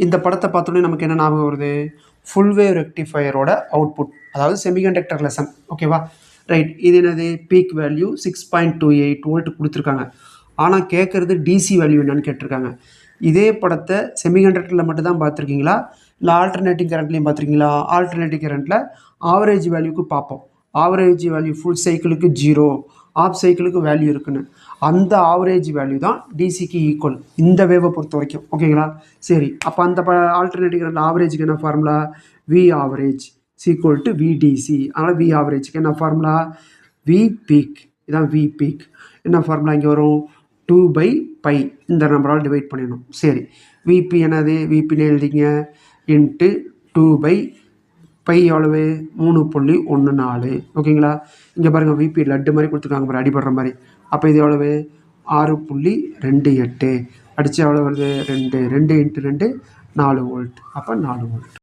இந்த படத்தை பார்த்தோன்னே நமக்கு என்ன ஞாபகம் வருது? ஃபுல் வேவ் ரெக்டிஃபையரோட அவுட்புட், அதாவது செமிகண்டக்டர் லெசன். ஓகேவா? ரைட். இது என்னது? பீக் வேல்யூ 6.28 வோல்ட் கொடுத்துருக்காங்க. ஆனால் கேட்குறது டிசி வேல்யூ என்னன்னு கேட்டிருக்காங்க. இதே படத்தை செமிகண்டக்டரில் மட்டும் தான் பார்த்துருக்கீங்களா, இல்லை ஆல்டர்னேட்டிங் கரண்ட்லையும் பார்த்துருக்கீங்களா? ஆல்டர்னேட்டிங் கரண்ட்டில் ஆவரேஜ் வேல்யூக்கு பார்ப்போம். ஆவரேஜ் வேல்யூ ஃபுல் சைக்கிளுக்கு 0, ஆஃப் சைக்கிளுக்கு வேல்யூ இருக்குன்னு. அந்த ஆவரேஜ் வேல்யூ தான் டிசிக்கு ஈக்குவல் இந்த வேவை பொறுத்த வரைக்கும். ஓகேங்களா? சரி, அப்போ அந்த ஆல்டர்னேட்டிவ் கரண்ட் ஆவரேஜுக்கு என்ன formula? V average equal to VDC. அதனால் வி ஆவரேஜுக்கு என்ன ஃபார்முலா? V peak. இதான் வி பீக். என்ன ஃபார்முலா இங்கே வரும்? 2/π இந்த நம்பரால் டிவைட் பண்ணிடணும். சரி, விபி என்னது? விபின்னு எழுதிங்க. இன்ட்டு 2/π எவ்வளவு? 3.14. ஓகேங்களா? இங்கே பாருங்கள், விபி லட்டு மாதிரி கொடுத்துருக்காங்க பாரு, அடிபடுற மாதிரி. அப்போ இது எவ்வளவு? 6.28 அடித்து எவ்வளோ வருது? 2 2 × 2 4 வோல்ட். அப்போ 4 வோல்ட்.